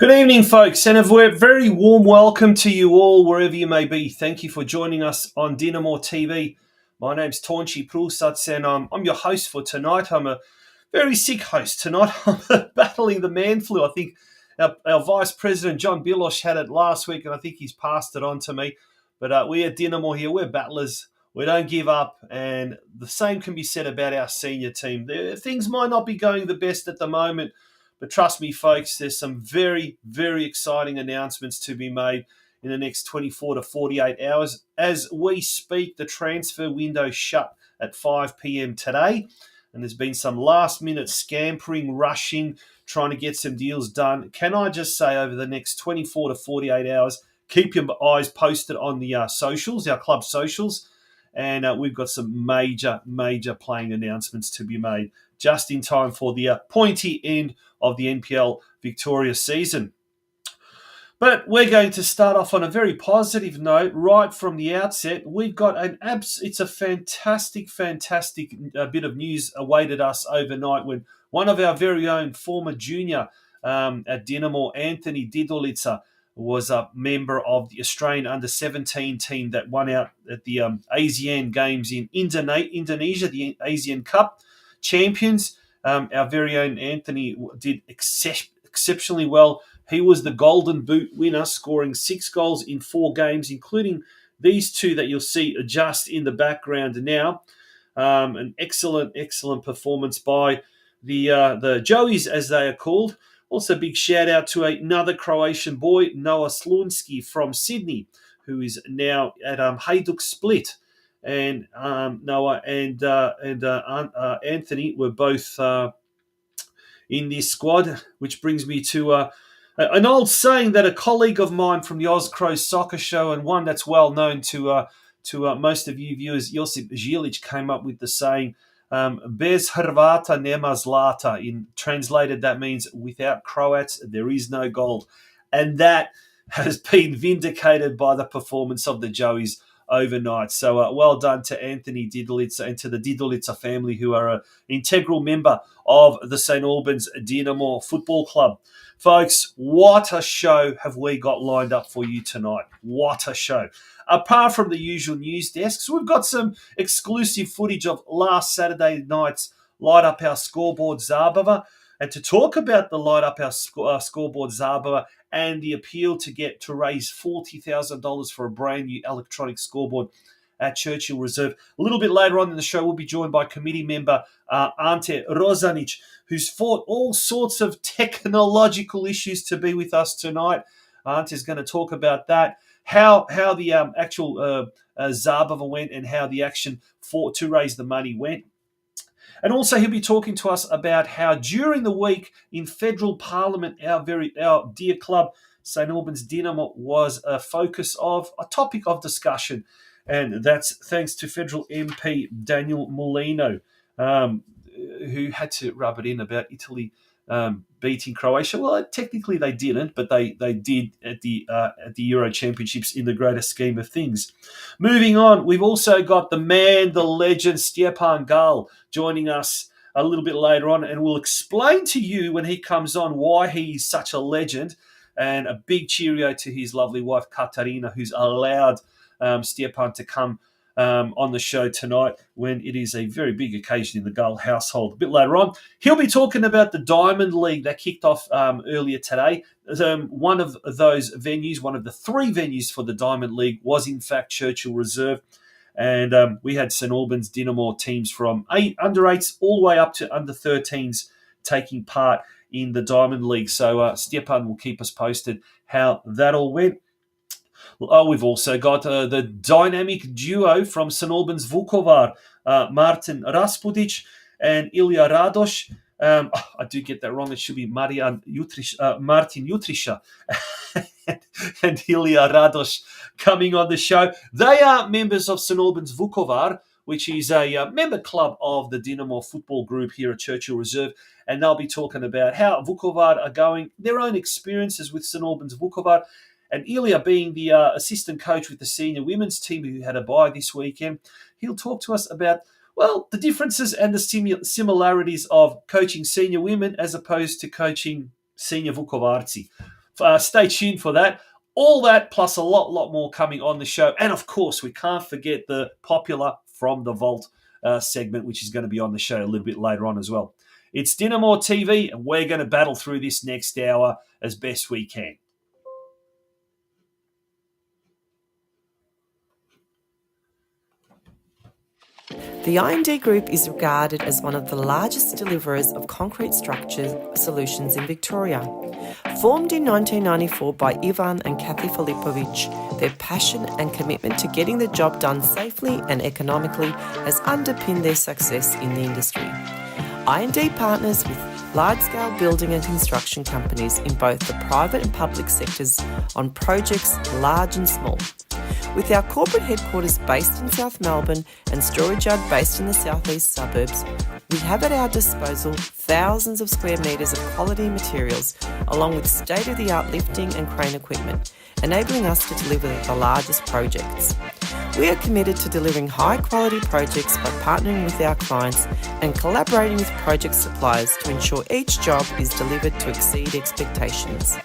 Good evening, folks, and a very warm welcome to you all, wherever you may be. Thank you for joining us on DinamoTV. My name's Tonchi Prusats, and I'm your host for tonight. I'm a very sick host tonight. I'm battling the man flu. I think our Vice President, John Bilosh, had it last week, and I think he's passed it on to me. But we at Dinamo here, we're battlers. We don't give up, and the same can be said about our senior team. Things might not be going the best at the moment, but trust me, folks, there's some very, very exciting announcements to be made in the next 24 to 48 hours. As we speak, the transfer window shut at 5 p.m. today, and there's been some last-minute scampering, rushing, trying to get some deals done. Can I just say, over the next 24 to 48 hours, keep your eyes posted on the socials, our club socials, and we've got some major, major playing announcements to be made just in time for the pointy end of the NPL Victoria season. But we're going to start off on a very positive note right from the outset. We've got it's a fantastic bit of news awaited us overnight when one of our very own former junior at Dinamo, Anthony Didolica, was a member of the Australian under-17 team that won out at the ASEAN Games in Indonesia, the ASEAN Cup champions. Our very own Anthony did exceptionally well. He was the Golden Boot winner, scoring 6 goals in 4 games, including these 2 that you'll see just in the background now. An excellent performance by the Joeys, as they are called. Also, big shout out to another Croatian boy, Noah Slunski from Sydney, who is now at Hajduk Split. And Noah and Anthony were both in this squad, which brings me to an old saying that a colleague of mine from the Oz Crows soccer show, and one that's well known to most of you viewers, Josip Žilić, came up with the saying, Bez Hrvata nema zlata. In translated, that means without Croats, there is no gold. And that has been vindicated by the performance of the Joeys overnight. So well done to Anthony Didolica and to the Didolica family, who are an integral member of the St Albans Dinamo Football Club. Folks, what a show have we got lined up for you tonight. What a show. Apart from the usual news desks, we've got some exclusive footage of last Saturday night's Light Up Our Scoreboard Zabava. And to talk about the Light Up Our Scoreboard Zabava and the appeal to raise $40,000 for a brand new electronic scoreboard at Churchill Reserve. A little bit later on in the show, we'll be joined by committee member Ante Rozanic, who's fought all sorts of technological issues to be with us tonight. Ante is going to talk about that, how the actual Zabava went, and how the action to raise the money went. And also he'll be talking to us about how during the week in Federal Parliament, our dear club, St Albans Dinamo, was a topic of discussion. And that's thanks to Federal MP Daniel Molino, who had to rub it in about Italy beating Croatia. Well, technically they didn't, but they did at the Euro Championships in the greater scheme of things. Moving on, we've also got the man, the legend, STJEPAN GAL, joining us a little bit later on, and we'll explain to you when he comes on why he's such a legend. And a big cheerio to his lovely wife, Katarina, who's allowed STJEPAN to come on the show tonight when it is a very big occasion in the Gull household. A bit later on, he'll be talking about the Diamond League that kicked off earlier today. One of those venues, one of the 3 venues for the Diamond League, was in fact Churchill Reserve. And we had St Albans Dinamo teams from under 8s all the way up to under 13s taking part in the Diamond League. So STJEPAN will keep us posted how that all went. We've also got the dynamic duo from St Albans Vukovar, Martin Raspudic and ILIJA RADOS. I do get that wrong. It should be Martin Jutriša and ILIJA RADOS coming on the show. They are members of St Albans Vukovar, which is a member club of the Dinamo Football Group here at Churchill Reserve. And they'll be talking about how Vukovar are going, their own experiences with St Albans Vukovar. And ILIJA, being the assistant coach with the senior women's team who had a bye this weekend, he'll talk to us about, well, the differences and the similarities of coaching senior women as opposed to coaching senior Vukovarci. Stay tuned for that. All that plus a lot more coming on the show. And of course, we can't forget the popular From the Vault segment, which is going to be on the show a little bit later on as well. It's DinamoTV, and we're going to battle through this next hour as best we can. The I&D Group is regarded as one of the largest deliverers of concrete structure solutions in Victoria. Formed in 1994 by Ivan and Kathy Filipovic, their passion and commitment to getting the job done safely and economically has underpinned their success in the industry. I&D partners with large-scale building and construction companies in both the private and public sectors on projects large and small. With our corporate headquarters based in South Melbourne and storage yard based in the southeast suburbs, we have at our disposal thousands of square metres of quality materials, along with state-of-the-art lifting and crane equipment, enabling us to deliver the largest projects. We are committed to delivering high-quality projects by partnering with our clients and collaborating with project suppliers to ensure each job is delivered to exceed expectations.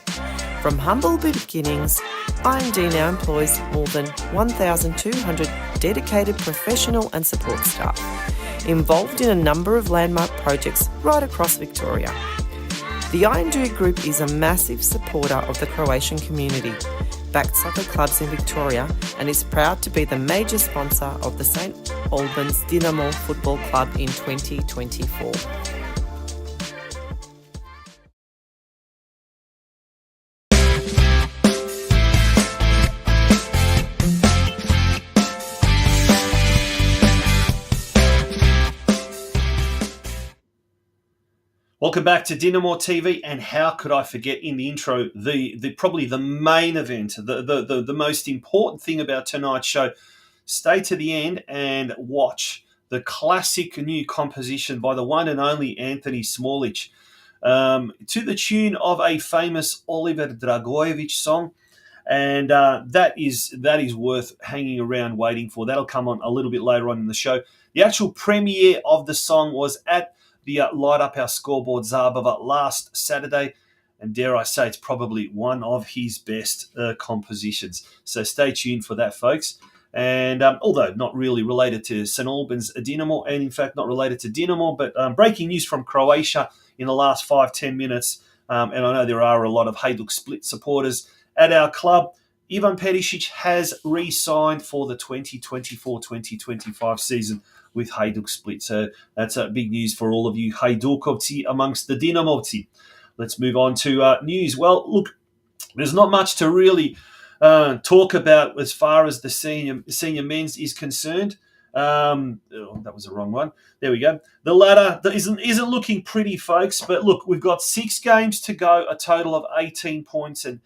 From humble beginnings, I&D now employs more than 1,200 dedicated professional and support staff, involved in a number of landmark projects right across Victoria. The I&D Group is a massive supporter of the Croatian community, backed soccer clubs in Victoria, and is proud to be the major sponsor of the St Albans Dinamo Football Club in 2024. Welcome back to DinamoTV, and how could I forget in the intro the probably the main event, the most important thing about tonight's show. Stay to the end and watch the classic new composition by the one and only Anthony Smolic, to the tune of a famous Oliver Dragojevic song, and that is worth hanging around waiting for. That'll come on a little bit later on in the show. The actual premiere of the song was at the Light Up Our Scoreboard Zabava last Saturday, and dare I say it's probably one of his best compositions. So stay tuned for that, folks. And although not really related to St Albans Dinamo, and in fact not related to Dinamo, but breaking news from Croatia in the last 5-10 minutes, and I know there are a lot of Hajduk Split supporters at our club. Ivan Perisic has re-signed for the 2024-2025 season with Hajduk Split. So that's big news for all of you Hajdukovci amongst the Dinamovci. Let's move on to news. Well, look, there's not much to really talk about as far as the senior men's is concerned. That was the wrong one. There we go. The ladder isn't looking pretty, folks. But look, we've got 6 games to go, a total of 18 points. And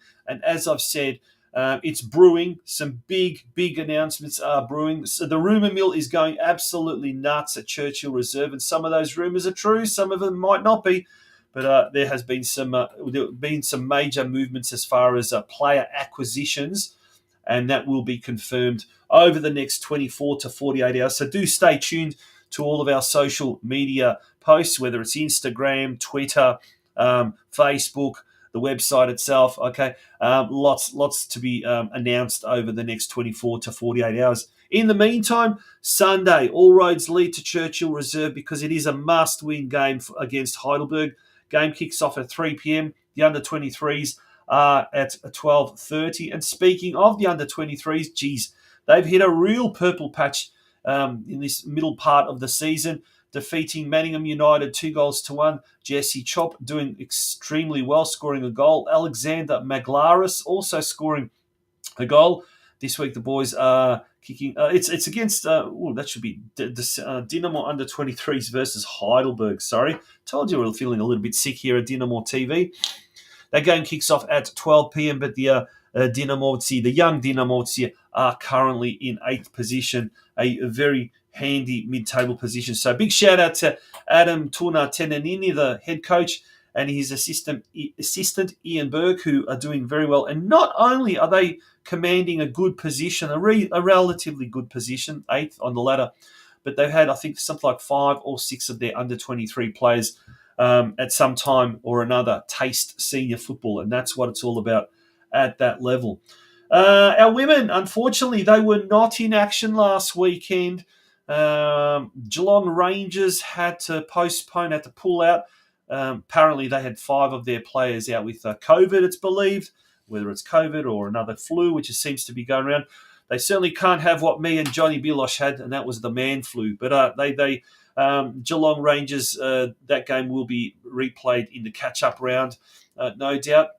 as I've said, it's brewing. Some big announcements are brewing. So the rumour mill is going absolutely nuts at Churchill Reserve, and some of those rumours are true. Some of them might not be, but there has been some major movements as far as player acquisitions, and that will be confirmed over the next 24 to 48 hours. So do stay tuned to all of our social media posts, whether it's Instagram, Twitter, Facebook, the website itself. Okay, lots to be announced over the next 24 to 48 hours. In the meantime, Sunday, all roads lead to Churchill Reserve because it is a must-win game against Heidelberg. Game kicks off at 3 p.m. The under-23s are at 12:30. And speaking of the under-23s, geez, they've hit a real purple patch in this middle part of the season, defeating Manningham United 2-1. Jesse Chop doing extremely well, scoring a goal. Alexander Maglaris also scoring a goal. This week the boys are kicking. It's against. That should be Dinamo under-23s versus Heidelberg. Sorry, told you we were feeling a little bit sick here at DinamoTV. That game kicks off at 12 p.m. But the Dinamovci, the young Dinamovci, are currently in 8th position, a very handy mid-table position. So big shout out to Adam Tuna Tenanini, the head coach, and his assistant Ian Berg, who are doing very well. And not only are they commanding a good position, a relatively good position, 8th on the ladder, but they've had, I think, something like 5 or 6 of their under-23 players at some time or another taste senior football, and that's what it's all about at that level. Our women, unfortunately, they were not in action last weekend. Geelong Rangers had to postpone, had to pull out. Apparently, they had 5 of their players out with COVID, it's believed, whether it's COVID or another flu, which seems to be going around. They certainly can't have what me and Johnny Bilosh had, and that was the man flu. But Geelong Rangers, that game will be replayed in the catch-up round, no doubt.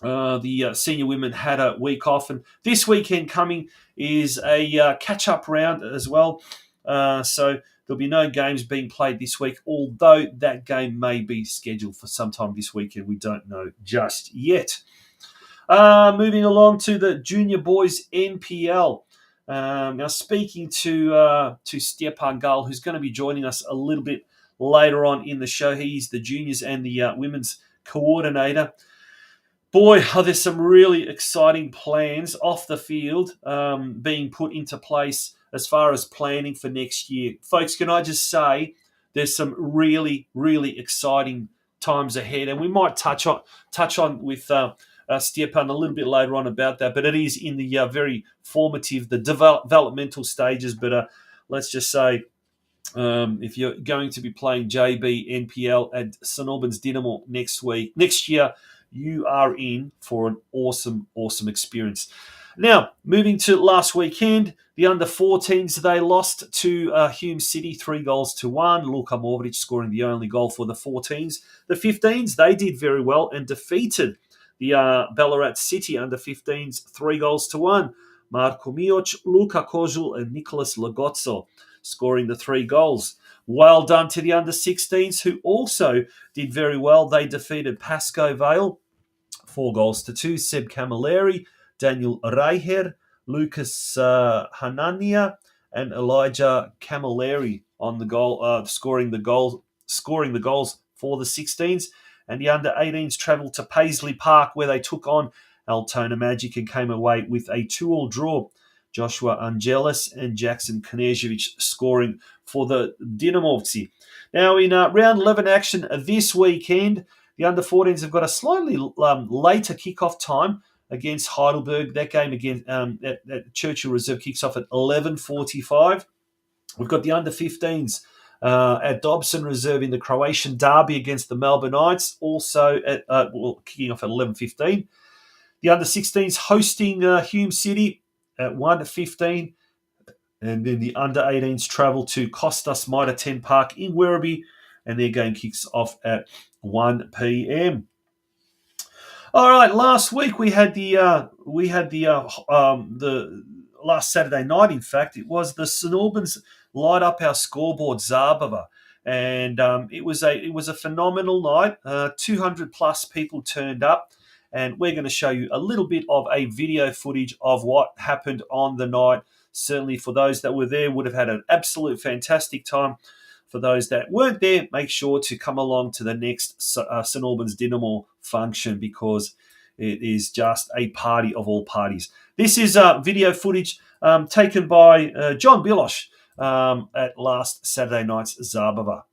The senior women had a week off, and this weekend coming is a catch-up round as well. So there'll be no games being played this week, although that game may be scheduled for sometime this weekend. We don't know just yet. Moving along to the Junior Boys NPL. Now, speaking to STJEPAN GAL, who's going to be joining us a little bit later on in the show. He's the juniors and the women's coordinator. Boy, are there some really exciting plans off the field being put into place as far as planning for next year. Folks, can I just say there's some really, really exciting times ahead, and we might touch on with STJEPAN a little bit later on about that, but it is in the very formative, the developmental stages. But let's just say if you're going to be playing JB NPL at St Albans Dinamo next year, you are in for an awesome, awesome experience. Now, moving to last weekend, the under-14s, they lost to Hume City 3-1. Luka Morvic scoring the only goal for the 14s. The 15s, they did very well and defeated the Ballarat City under-15s 3-1. Marko Mioc, Luka Kozul and Nicholas Lagozzo scoring the 3 goals. Well done to the under-16s, who also did very well. They defeated Pascoe Vale 4-2. Seb Camilleri, Daniel Reicher, Lucas Hanania, and Elijah Camilleri on the goal, scoring the goals for the 16s. And the under-18s travelled to Paisley Park, where they took on Altona Magic and came away with a 2-2 draw. Joshua Angelis and Jackson Knežević scoring for the Dinamovci. Now, in round 11 action this weekend, the under-14s have got a slightly later kickoff time against Heidelberg. That game again at Churchill Reserve kicks off at 11:45. We've got the under-15s at Dobson Reserve in the Croatian derby against the Melbourne Knights, also at kicking off at 11:15. The under-16s hosting Hume City at 1:15. And then the under-18s travel to Costas Mitre 10 Park in Werribee, and their game kicks off at 1 p.m. All right, last week we had the last Saturday night. In fact, it was the St Albans light up our scoreboard Zabava, and it was a phenomenal night. 200 plus people turned up, and we're going to show you a little bit of a video footage of what happened on the night. Certainly, for those that were there, would have had an absolute fantastic time. For those that weren't there, make sure to come along to the next St Albans Dinamo function, because it is just a party of all parties. This is video footage taken by John Bilosh at last Saturday night's Zabava.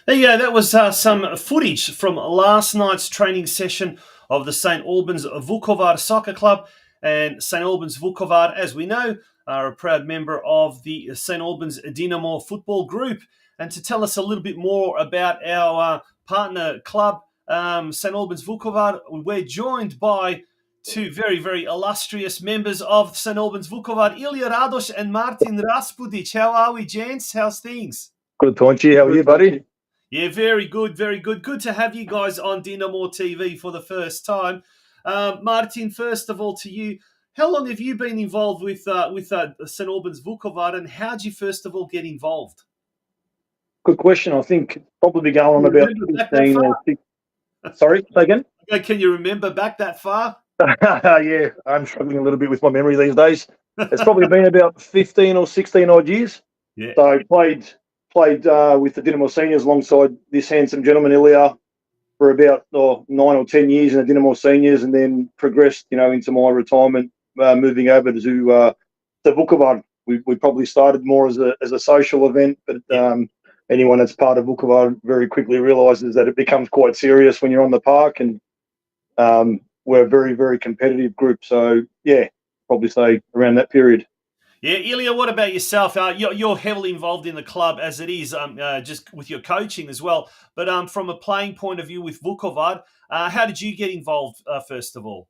There you go. That was some footage from last night's training session of the St Albans Vukovar Soccer Club. And St Albans Vukovar, as we know, are a proud member of the St Albans Dinamo Football Group. And to tell us a little bit more about our partner club, St Albans Vukovar, we're joined by two very, very illustrious members of St Albans Vukovar, ILIJA RADOS and Martin RASPUDIC. How are we, gents? How's things? Good, Tonchi. How are you, buddy? Yeah, very good, very good. Good to have you guys on DinamoTV for the first time. Martin, first of all, to you, how long have you been involved with St Albans Vukovar, and how did you first of all get involved? Good question. I think probably going on about 15 or 16. Sorry, say again? Can you remember back that far? Yeah, I'm struggling a little bit with my memory these days. It's probably been about 15 or 16 odd years. Yeah. So I played with the Dinamo Seniors alongside this handsome gentleman, Ilya, for about 9 or 10 years in the Dinamo Seniors, and then progressed, into my retirement, moving over to Vukovar. We probably started more as a social event, but anyone that's part of Vukovar very quickly realises that it becomes quite serious when you're on the park, and we're a very, very competitive group. So, yeah, probably say around that period. Yeah, Ilya, what about yourself? You're heavily involved in the club as it is, just with your coaching as well. But from a playing point of view with Vukovar, how did you get involved, first of all?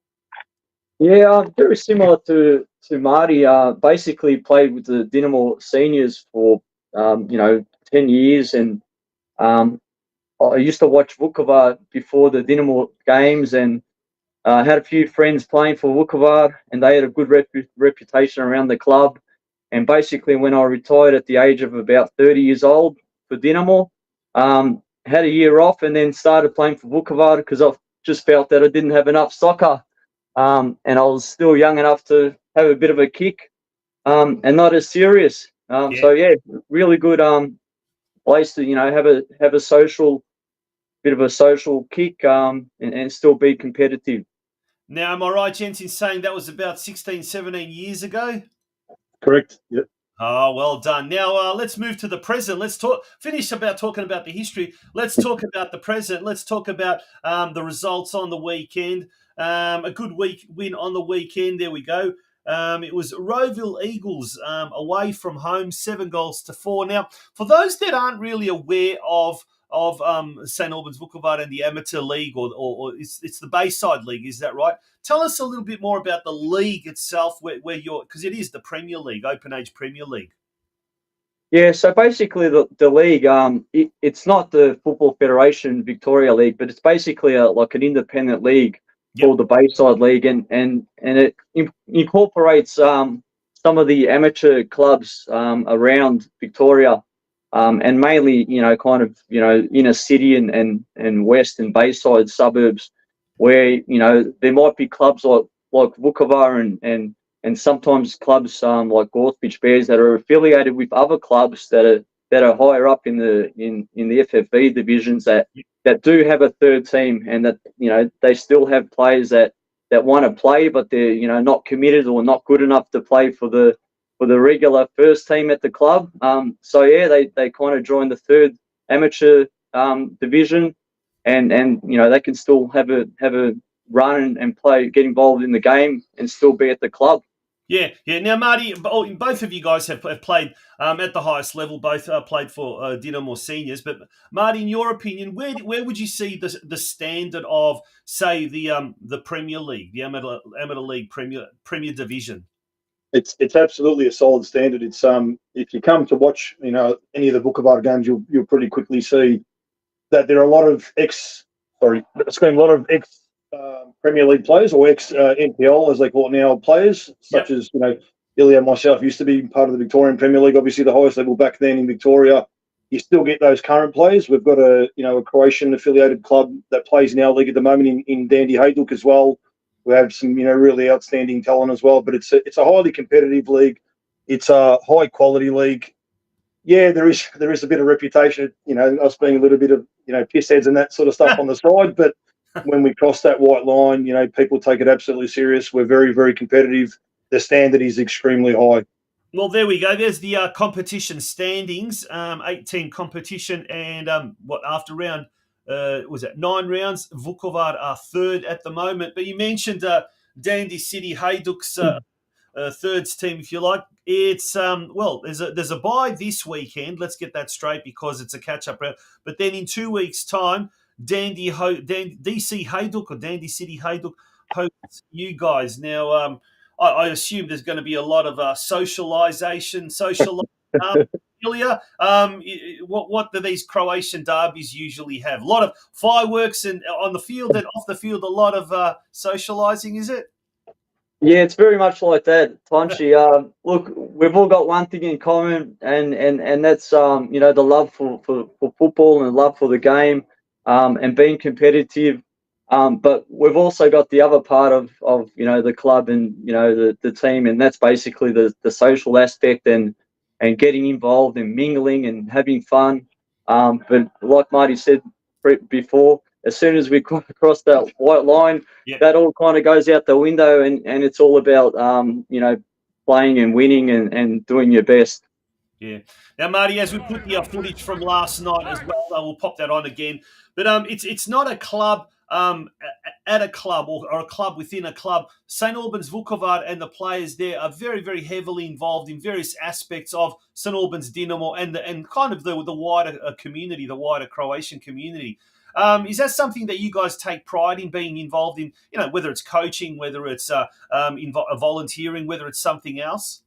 Yeah, very similar to Marty. Basically played with the Dinamo Seniors for, 10 years. And I used to watch Vukovar before the Dinamo games, and had a few friends playing for Vukovar, and they had a good reputation around the club. And basically, when I retired at the age of about 30 years old for Dinamo, had a year off and then started playing for Vukovar because I just felt that I didn't have enough soccer, and I was still young enough to have a bit of a kick, and not as serious. Yeah. So yeah, really good place to have a social bit of a social kick, and still be competitive. Now, am I right, gents, in saying that was about 16, 17 years ago? Correct. Yep. Oh, well done. Now, let's move to the present. Let's finish about talking about the history. Let's talk about the present. Let's talk about the results on the weekend. A good win on the weekend. There we go. It was Rowville Eagles away from home, 7-4. Now, for those that aren't really aware of St Albans Vukovar and the amateur league, or it's the Bayside League, is that right? Tell us a little bit more about the league itself, where you're, because it is the Premier League, Open Age Premier League. Yeah, so basically the league, it's not the Football Federation Victoria League, but it's basically like an independent league called the Bayside League, and it incorporates some of the amateur clubs around Victoria, and mainly kind of inner city and west and Bayside suburbs, where there might be clubs like Vukovar and sometimes clubs like Gorthbridge Bears that are affiliated with other clubs that are higher up in the FFV divisions that do have a third team, and that they still have players that want to play, but they're not committed or not good enough to play for the regular first team at the club. So yeah, they kind of join the third amateur division, and they can still have a run and play, get involved in the game, and still be at the club. Yeah. Now, Marty, both of you guys have played at the highest level. Both played for Dinamo Seniors. But Marty, in your opinion, where would you see the standard of, say, the Premier League, the amateur league Premier Division? It's absolutely a solid standard. It's if you come to watch any of the Vukovar games, you'll pretty quickly see that there are a lot of ex Premier League players, or ex NPL as they call it now, players such as ILIJA, myself used to be part of the Victorian Premier League, obviously the highest level back then in Victoria. You still get those current players. We've got a Croatian affiliated club that plays in our league at the moment in Dandy Hajduk as well. We have some really outstanding talent as well. But it's a highly competitive league. It's a high quality league. Yeah, there is a bit of reputation, us being a little bit of piss heads and that sort of stuff on the side, but when we cross that white line, people take it absolutely serious. We're very, very competitive. The standard is extremely high. Well, there we go. There's the competition standings, 8-team competition, and after round, was it 9 rounds? Vukovar are third at the moment. But you mentioned Dandy City Hajduk's third team, if you like. It's there's a bye this weekend. Let's get that straight because it's a catch-up round. But then in 2 weeks' time, DC Hajduk or Dandy City Hajduk hosts you guys. Now, I assume there's going to be a lot of socialisation. Ilya, what do these Croatian derbies usually have? A lot of fireworks and on the field and off the field, a lot of socialising, is it? Yeah, it's very much like that, Tonchi. Look, we've all got one thing in common, and that's the love for football and love for the game, and being competitive. But we've also got the other part of the club and the team, and that's basically the social aspect and getting involved and mingling and having fun. But like Marty said before, as soon as we cross that white line, that all kind of goes out the window, and it's all about playing and winning and doing your best. Yeah. Now, Marty, as we put the footage from last night as well, we'll pop that on again. But it's not a club at a club or a club within a club. St Albans Vukovar and the players there are very, very heavily involved in various aspects of St Albans Dinamo and kind of the wider community, the wider Croatian community. Is that something that you guys take pride in being involved in, whether it's coaching, whether it's volunteering, whether it's something else?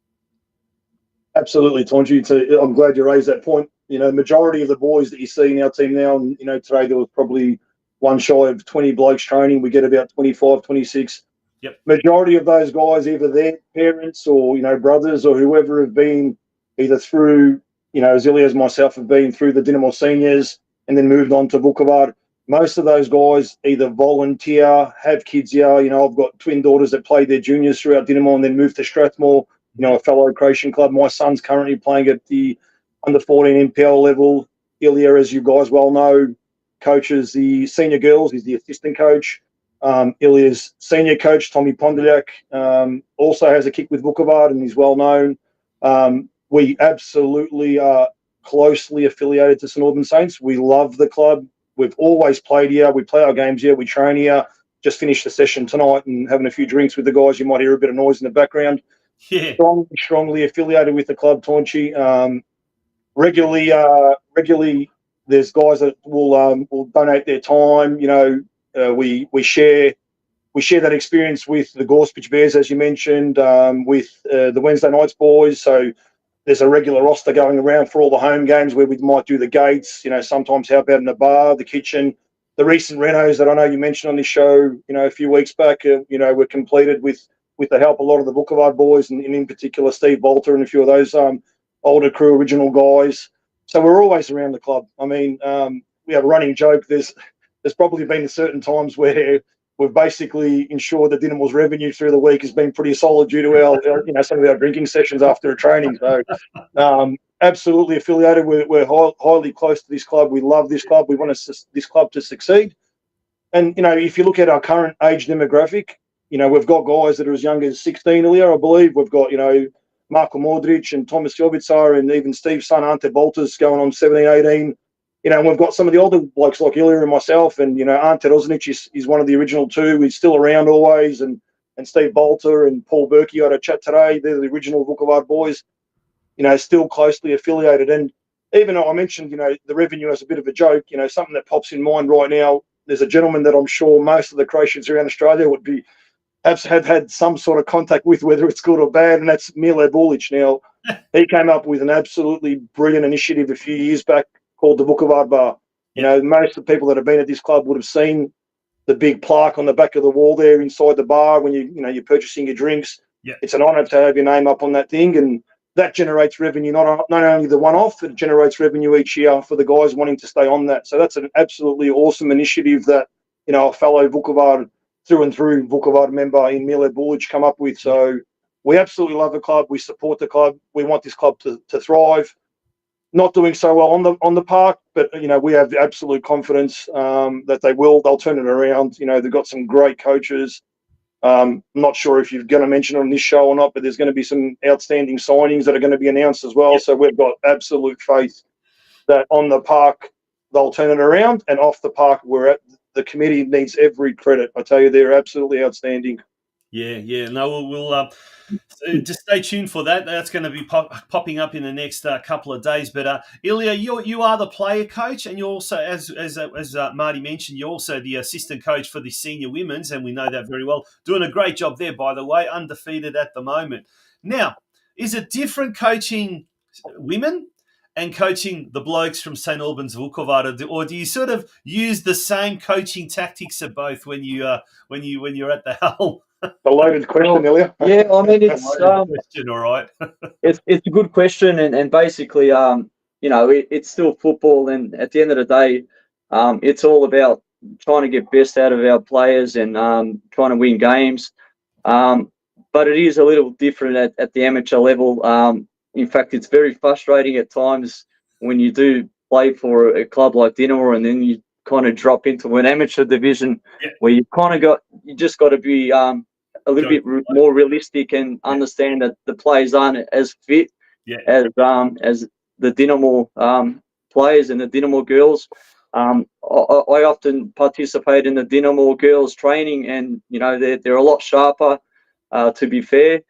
Absolutely, Tonji. I'm glad you raised that point. majority of the boys that you see in our team now, and, today there was probably one shy of 20 blokes training. We get about 25, 26. Yep. Majority of those guys, either their parents or, brothers or whoever have been either through, as Ilya as myself have been through the Dinamo seniors and then moved on to Vukovar. Most of those guys either volunteer, have kids here. I've got twin daughters that played their juniors throughout Dinamo and then moved to Strathmore, a fellow Croatian club. My son's currently playing at the under-14 NPL level. Ilya, as you guys well know, coaches the senior girls. He's the assistant coach. Ilya's senior coach, Tommy Pondelyak, also has a kick with Vukovar and he's well known. We absolutely are closely affiliated to St Albans Saints. We love the club. We've always played here. We play our games here. We train here. Just finished the session tonight and having a few drinks with the guys. You might hear a bit of noise in the background. Yeah. Strongly affiliated with the club, Taunchy. Regularly, there's guys that will donate their time. We share that experience with the Gorspich Bears, as you mentioned, with the Wednesday Nights boys. So there's a regular roster going around for all the home games where we might do the gates, sometimes help out in the bar, the kitchen. The recent renos that I know you mentioned on this show, a few weeks back, were completed with the help of a lot of the Vukovar boys and in particular Steve Bolter and a few of those older crew original guys. So we're always around the club. I mean, we have a running joke. There's probably been certain times where we've basically ensured that Dinamo's revenue through the week has been pretty solid due to our some of our drinking sessions after a training. So absolutely affiliated. We're highly close to this club. We love this club. We want this club to succeed. And, if you look at our current age demographic, we've got guys that are as young as 16 earlier, I believe. We've got, Marko Modric and Thomas Jovica and even Steve's son, Ante Bolters, going on 17, 18. And we've got some of the older blokes like Ilya and myself, and Ante Rosnic is one of the original two. He's still around always, and Steve Bolter and Paul Berkey. I had a chat today. They're the original Vukovar boys. Still closely affiliated. And even though I mentioned, the revenue as a bit of a joke, something that pops in mind right now. There's a gentleman that I'm sure most of the Croatians around Australia would have had some sort of contact with, whether it's good or bad, and that's Mile Bulic. Now, he came up with an absolutely brilliant initiative a few years back called the Vukovar Bar. Most of the people that have been at this club would have seen the big plaque on the back of the wall there inside the bar when you're purchasing your drinks. Yeah. It's an honour to have your name up on that thing, and that generates revenue, not only the one-off, it generates revenue each year for the guys wanting to stay on that. So that's an absolutely awesome initiative that, a fellow Vukovar, through and through Vukovar member in Mile Bulic come up with. So we absolutely love the club. We support the club. We want this club to thrive. Not doing so well on the park, but we have absolute confidence that they'll turn it around. They've got some great coaches. I'm not sure if you're going to mention it on this show or not, but there's going to be some outstanding signings that are going to be announced as well. So we've got absolute faith that on the park they'll turn it around, and off the park the committee needs every credit. I tell you, they're absolutely outstanding. Yeah. No, we'll just stay tuned for that. That's going to be popping up in the next couple of days. But Ilya, you are the player coach, and you're also, as Marty mentioned, you're also the assistant coach for the senior women's, and we know that very well. Doing a great job there, by the way, undefeated at the moment. Now, is it different coaching women and coaching the blokes from St Albans Vukovar, or do you sort of use the same coaching tactics of both when you're at the helm? A loaded question, Ilya. Yeah, I mean, it's question, all right. it's a good question, and basically, it's still football, and at the end of the day, it's all about trying to get best out of our players and trying to win games. But it is a little different at the amateur level. In fact, it's very frustrating at times when you do play for a club like Dinamo, and then you kind of drop into an amateur division where you just got to be a little bit more realistic and understand that the players aren't as fit as the Dinamo players and the Dinamo girls. I often participate in the Dinamo girls training, and they're a lot sharper, to be fair.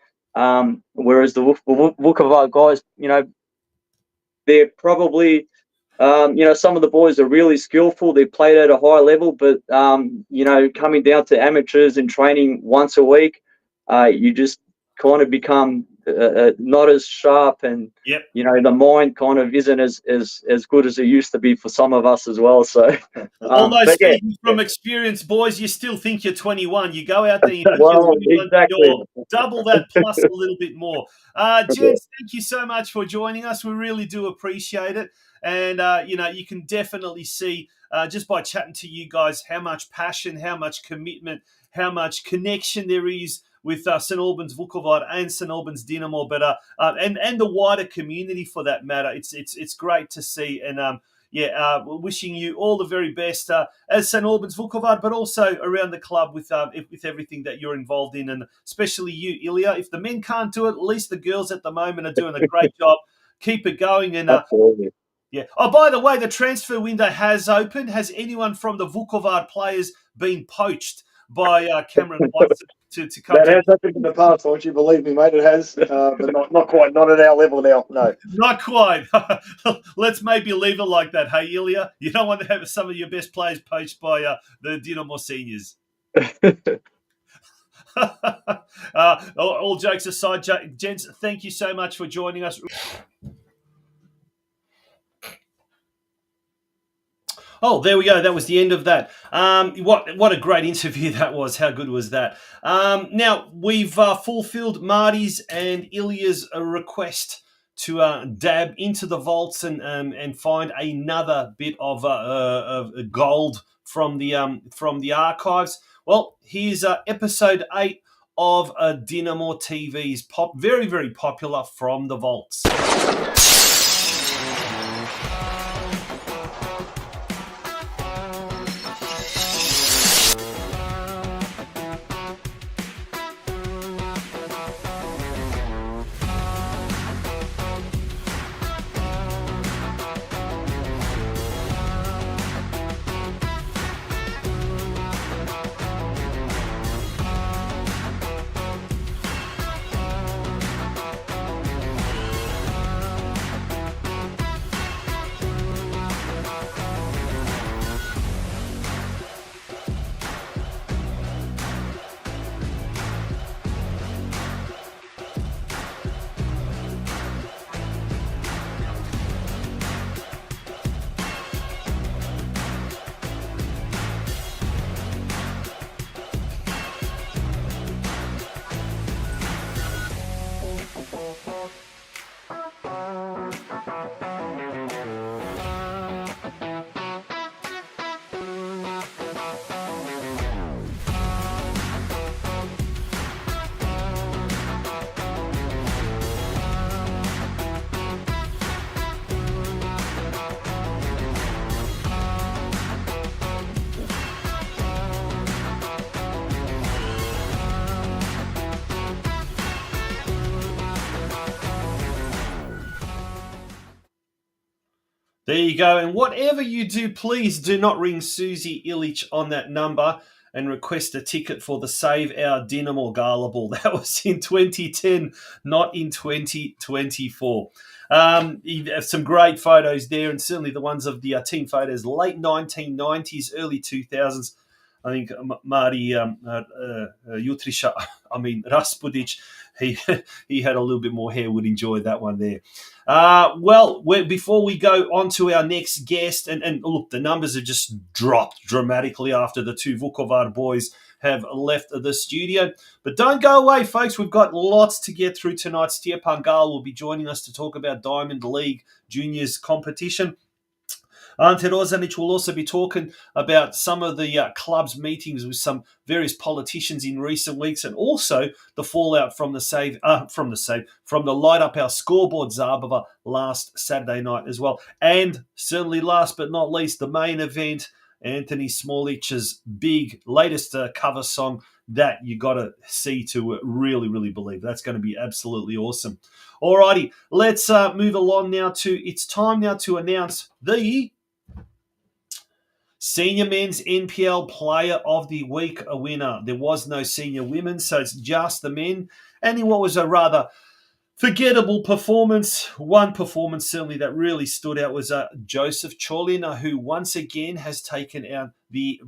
Whereas the Vukovar guys, they're probably some of the boys are really skillful. They played at a high level, but coming down to amateurs and training once a week, you just kind of become not as sharp, and Yep. you know, the mind kind of isn't as good as it used to be for some of us as well. So, although but yeah, speaking from experience, boys, you still think you're 21. You go out there, you think well, you're 21, exactly. you're double that plus a little bit more. Gents, thank you so much for joining us. We really do appreciate it. And, you know, you can definitely see just by chatting to you guys how much passion, how much commitment, how much connection there is with St Albans Vukovar and St Albans Dinamo, but and the wider community for that matter. It's great to see, and wishing you all the very best as St Albans Vukovar, but also around the club with everything that you're involved in, and especially you, Ilya. If the men can't do it, at least the girls at the moment are doing a great job. Keep it going, and Absolutely. yeah. Oh, by the way, the transfer window has opened. Has anyone from the Vukovar players been poached by Cameron Watson to come? That has happened in the past, don't you believe me, mate? It has, but not quite, not at our level now. No, not quite. Let's maybe leave it like that. Hey, Ilya, you don't want to have some of your best players poached by the Dinamo seniors. All jokes aside, gents, thank you so much for joining us. Oh, there we go. That was the end of that. What a great interview that was. How good was that? Now, we've fulfilled Marty's and Ilya's request to dab into the vaults and find another bit of gold from the archives. Well, here's episode 8 of Dinamo TV's very, very popular From the Vaults. There you go. And whatever you do, please do not ring Susie Illich on that number and request a ticket for the Save Our Dinamo Gala Ball. That was in 2010, not in 2024. You have some great photos there, and certainly the ones of the team photos, late 1990s, early 2000s. I think Marty Jutrisha, Raspudic, he had a little bit more hair, would enjoy that one there. Before we go on to our next guest, and look, the numbers have just dropped dramatically after the two Vukovar boys have left the studio. But don't go away, folks. We've got lots to get through tonight. STJEPAN GAL will be joining us to talk about Diamond League Juniors competition. Ante Rosanic will also be talking about some of the club's meetings with some various politicians in recent weeks, and also the fallout from the Light Up Our Scoreboard Zabava last Saturday night as well. And certainly last but not least, the main event, Anthony Smolic's big latest cover song that you got to see to really, really believe. That's going to be absolutely awesome. Alrighty, let's move along now it's time now to announce the Senior Men's NPL Player of the Week winner. There was no senior women, so it's just the men. And in what was a rather forgettable performance, one performance certainly that really stood out was Joseph Cholina, who once again has taken out the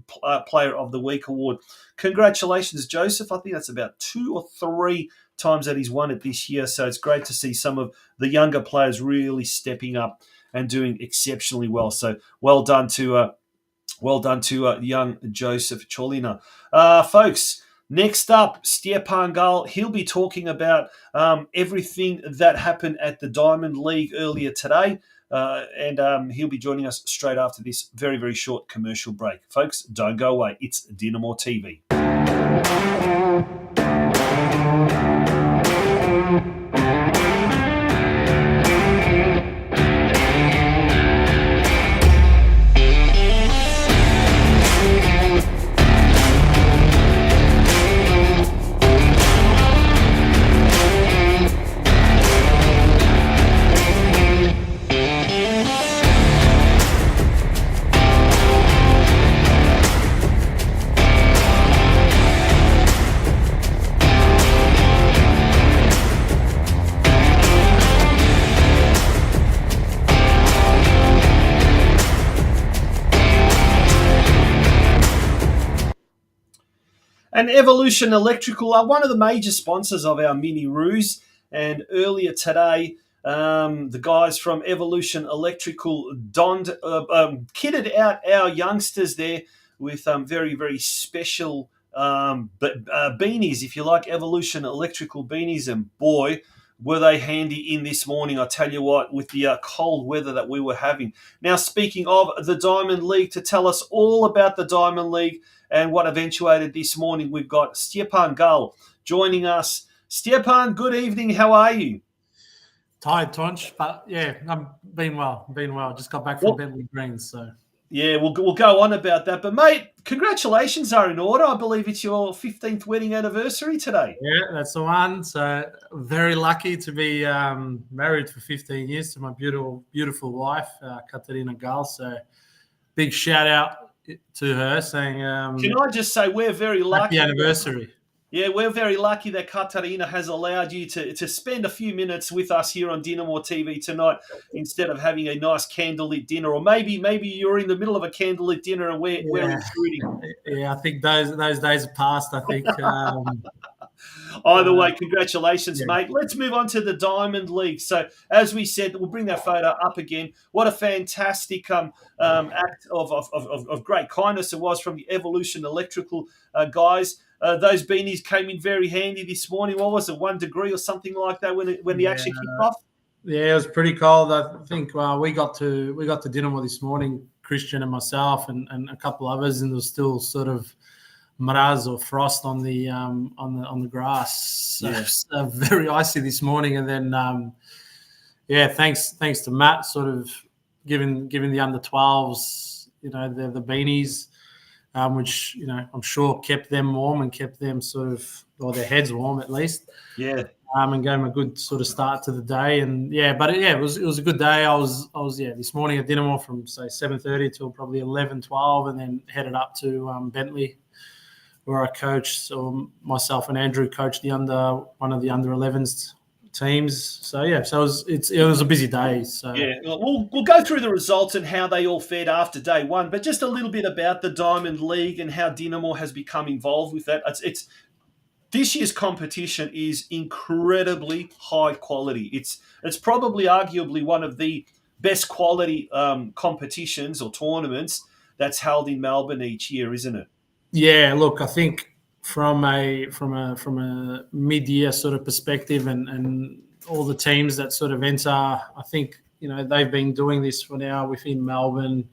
Player of the Week award. Congratulations, Joseph. I think that's about 2 or 3 times that he's won it this year. So it's great to see some of the younger players really stepping up and doing exceptionally well. So well done to young Joseph Cholina. Folks, next up, STJEPAN GAL. He'll be talking about everything that happened at the Diamond League earlier today. And he'll be joining us straight after this very, very short commercial break. Folks, don't go away. It's DinamoTV. And Evolution Electrical are one of the major sponsors of our MiniRoos. And earlier today, the guys from Evolution Electrical kitted out our youngsters there with very, very special beanies, if you like, Evolution Electrical beanies. And boy, were they handy in this morning, I tell you what, with the cold weather that we were having. Now, speaking of the Diamond League, to tell us all about the Diamond League and what eventuated this morning, we've got STJEPAN GAL joining us. STJEPAN, good evening. How are you? Tired, Tonch, but yeah, I'm been well. Just got back from Bentley Greens, so. Yeah, we'll go on about that. But, mate, congratulations are in order. I believe it's your 15th wedding anniversary today. Yeah, that's the one. So very lucky to be married for 15 years to my beautiful wife, Katerina Gal. So big shout out to her saying... Can I just say we're very lucky. Happy anniversary. Yeah, we're very lucky that Katarina has allowed you to spend a few minutes with us here on Dinamo TV tonight instead of having a nice candlelit dinner. Or maybe you're in the middle of a candlelit dinner and we're intruding. Yeah, I think those days are past, I think. Either way, congratulations, mate. Let's move on to the Diamond League. So, as we said, we'll bring that photo up again. What a fantastic act of great kindness it was from the Evolution Electrical guys. Those beanies came in very handy this morning. What was it, 1 degree or something like that when the action kicked off? Yeah, it was pretty cold. I think we got to Dinamo this morning, Christian and myself and a couple others, and there was still sort of mraz or frost on the grass. So it's very icy this morning. And then thanks to Matt sort of giving the under 12s, the beanies. Which, I'm sure kept them warm and kept them or their heads warm at least. Yeah. And gave them a good sort of start to the day. And it was a good day. I was this morning at Dinamo from say 7:30 till probably 11, 12, and then headed up to Bentley where I coached. So myself and Andrew coached one of the under 11s teams. So it was a busy day. So we'll go through the results and how they all fared after day one, but just a little bit about the Diamond League and how Dinamo has become involved with that. It's this year's competition is incredibly high quality. It's probably arguably one of the best quality competitions or tournaments that's held in Melbourne each year, isn't it? Yeah, look, I think from a mid-year sort of perspective and all the teams that sort of enter, I think, they've been doing this for now within Melbourne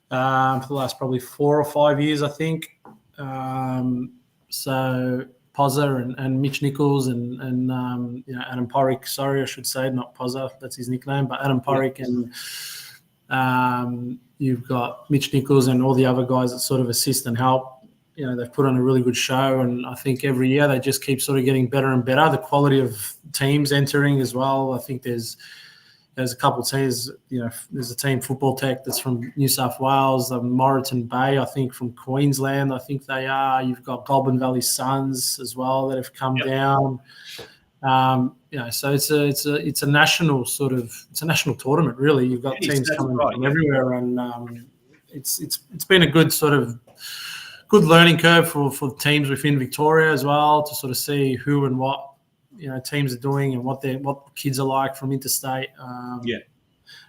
for the last probably 4 or 5 years, I think. So Pozza and Mitch Nichols and Adam Porrick, sorry, I should say, not Pozza, that's his nickname, but Adam Porrick and you've got Mitch Nichols and all the other guys that sort of assist and help. They've put on a really good show, and I think every year they just keep sort of getting better and better. The quality of teams entering as well. I think there's a couple of teams. There's a team, Football Tech, that's from New South Wales. Moreton Bay, I think, from Queensland. I think they are. You've got Goulburn Valley Suns as well that have come down. So it's a national national tournament really. You've got teams coming from everywhere, and it's been a good sort of good learning curve for teams within Victoria as well to sort of see who and what teams are doing and what kids are like from interstate. I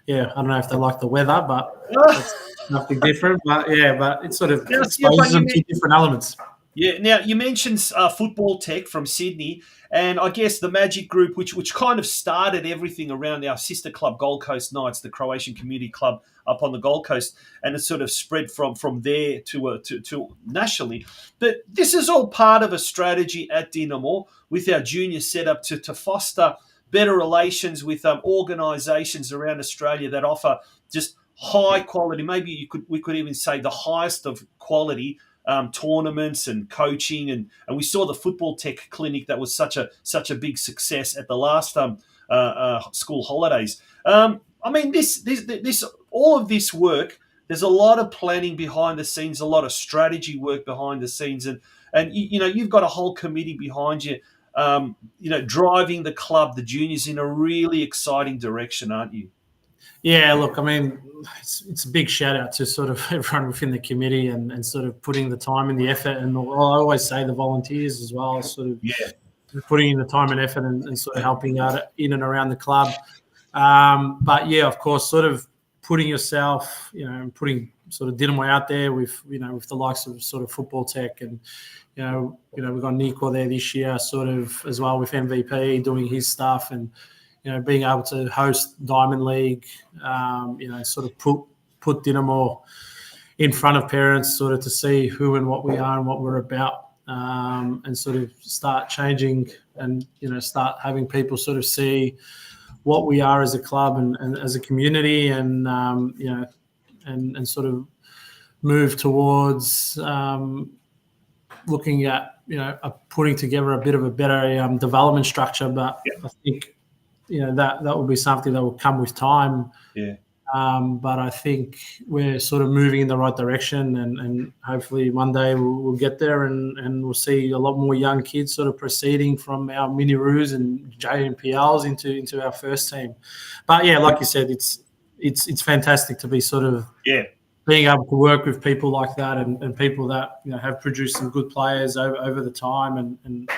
don't know if they like the weather, but it's nothing different. But it sort of exposes them to different elements. Yeah. Now you mentioned Football Tech from Sydney, and I guess the Magic Group, which kind of started everything around our sister club, Gold Coast Knights, the Croatian community club up on the Gold Coast, and it sort of spread from there to nationally. But this is all part of a strategy at Dinamo with our junior setup to foster better relations with organisations around Australia that offer just high quality. Maybe we could even say the highest of quality. Tournaments and coaching, and we saw the Football Tech clinic that was such a big success at the last school holidays. I mean, this all of this work. There's a lot of planning behind the scenes, a lot of strategy work behind the scenes, and you've got a whole committee behind you, driving the club, the juniors, in a really exciting direction, aren't you? Yeah, look, I mean, it's a big shout out to sort of everyone within the committee and sort of putting the time and the effort, and I always say the volunteers as well, sort of putting in the time and effort and sort of helping out in and around the club. But yeah, of course, sort of putting yourself, and putting sort of Dinamo out there with the likes of sort of Football Tech, and we've got Nico there this year, sort of as well with MVP doing his stuff, and being able to host Diamond League, sort of put Dinamo in front of parents, sort of to see who and what we are and what we're about, and sort of start changing and start having people sort of see what we are as a club and as a community, and and sort of move towards looking at putting together a bit of a better development structure. But I think that will be something that will come with time. Yeah. But I think we're sort of moving in the right direction, and hopefully one day we'll get there, and we'll see a lot more young kids sort of proceeding from our MiniRoos and JNPLs into our first team. But yeah, like you said, it's fantastic to be sort of being able to work with people like that, and people that have produced some good players over the time, and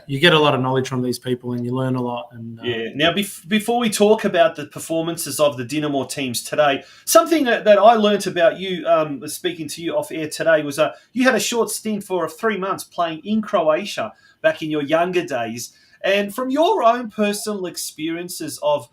you get a lot of knowledge from these people, and you learn a lot. And Now, before we talk about the performances of the Dinamo teams today, something that I learnt about you, speaking to you off air today, was you had a short stint for 3 months playing in Croatia back in your younger days. And from your own personal experiences of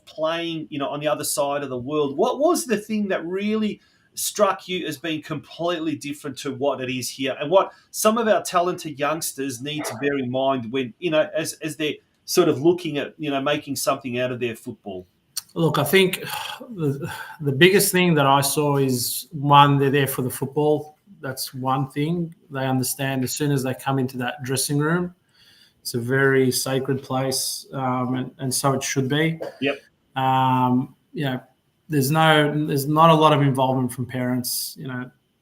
playing, on the other side of the world, what was the thing that really struck you as being completely different to what it is here, and what some of our talented youngsters need to bear in mind when, as they're sort of looking at, making something out of their football? Look, I think the biggest thing that I saw is, one, they're there for the football. That's one thing. They understand as soon as they come into that dressing room, it's a very sacred place, and so it should be. Yep. There's not a lot of involvement from parents,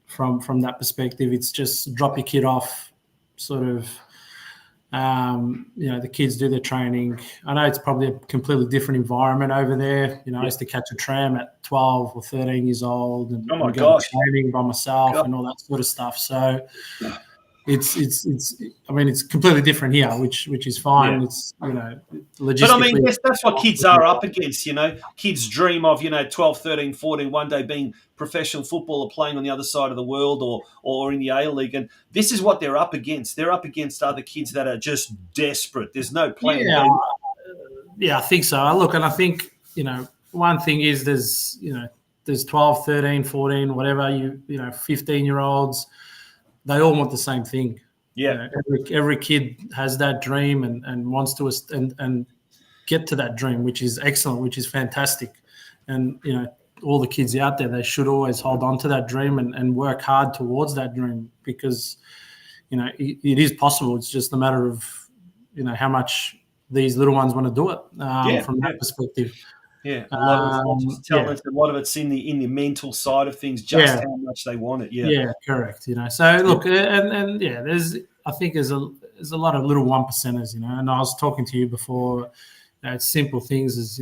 from that perspective. It's just drop your kid off, sort of, the kids do their training. I know it's probably a completely different environment over there. I used to catch a tram at 12 or 13 years old and go training by myself and all that sort of stuff. So it's completely different here, which is fine. It's logistically. But I mean, that's what kids are up against. Kids dream of 12, 13, 14 one day being professional footballer, playing on the other side of the world or in the A League, and this is what they're up against. They're up against other kids that are just desperate. There's no plan. Yeah, I think so. Look, and I think one thing is there's 12, 13, 14, whatever 15-year-olds. They all want the same thing. Yeah. Every kid has that dream and wants to and get to that dream, which is excellent, which is fantastic. And, all the kids out there, they should always hold on to that dream and work hard towards that dream, because, it is possible. It's just a matter of, how much these little ones want to do it from that perspective. Yeah, a lot of it's talent, a lot of it's in the mental side of things, just how much they want it. Yeah, correct. So look, and I think there's a lot of little 1%ers, and I was talking to you before. It's simple things as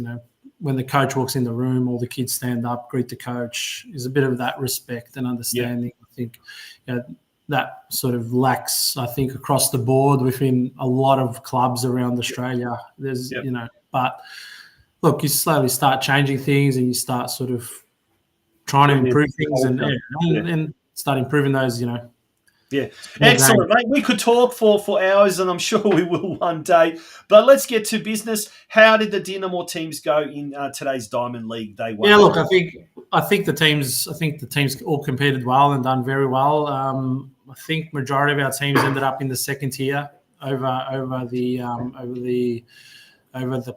when the coach walks in the room, all the kids stand up, greet the coach. There's a bit of that respect and understanding. I think that sort of lacks, I think, across the board within a lot of clubs around Australia. There's, but look, you slowly start changing things and you start sort of trying to improve things and start improving those, Yeah, excellent, mate. We could talk for hours, and I'm sure we will one day. But let's get to business. How did the Dinamo teams go in today's Diamond League Day 1? Yeah, look, I think the teams all competed well and done very well. I think majority of our teams ended up in the second tier over the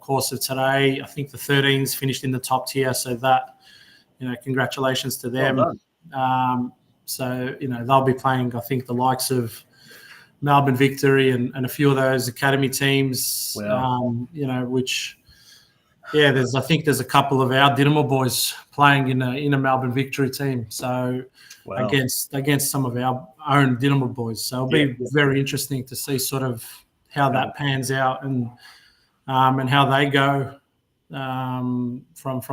course of today. I think the 13s finished in the top tier, so that, congratulations to them. Well done. So, they'll be playing, I think, the likes of Melbourne Victory and a few of those academy teams, which, I think there's a couple of our Dinamo boys playing in a Melbourne Victory team. So against some of our own Dinamo boys. So it'll be very interesting to see sort of how that pans out and how they go from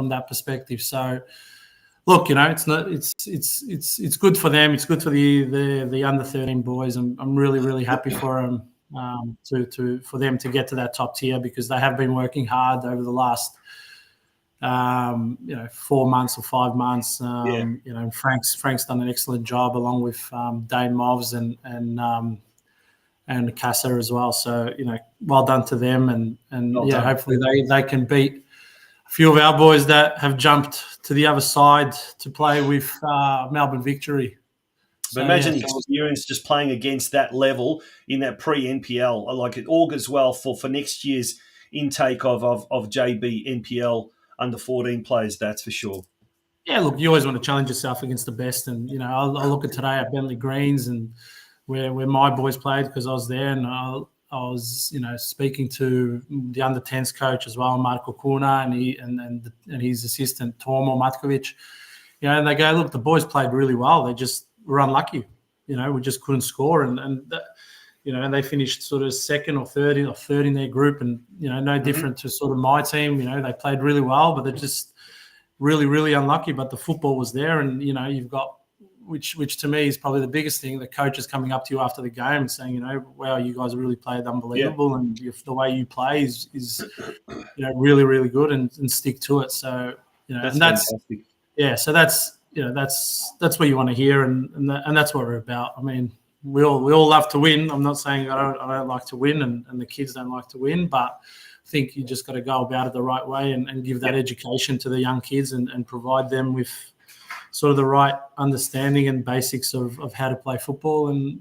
that perspective. So, look, it's good for them. It's good for the under 13 boys. I'm really, really happy for them for them to get to that top tier, because they have been working hard over the last 4 months or 5 months. Frank's done an excellent job along with Dane Movs and Casa as well. So well done to them, and hopefully they can beat a few of our boys that have jumped to the other side to play with Melbourne Victory. But imagine the experience just playing against that level in that pre-NPL. Like, it augurs well for next year's intake of JB NPL under 14 players, that's for sure. Yeah, look, you always want to challenge yourself against the best. And, I look at today at Bentley Greens and where my boys played, because I was there, and I was, speaking to the under 10s coach as well, Marko Kuna, and his assistant Tomo Matkovic. And they go, look, the boys played really well. They just were unlucky. We just couldn't score, and they finished sort of second or third in their group, and no different to sort of my team. They played really well, but they're just really, really unlucky. But the football was there, and you've got. Which to me is probably the biggest thing. The coach is coming up to you after the game and saying, wow, you guys really played unbelievable, and the way you play is really, really good, and stick to it. So that's fantastic. So that's what you want to hear, and that's what we're about. I mean, we all love to win. I'm not saying I don't like to win, and the kids don't like to win, but I think you just got to go about it the right way and give that education to the young kids and provide them with sort of the right understanding and basics of how to play football. And,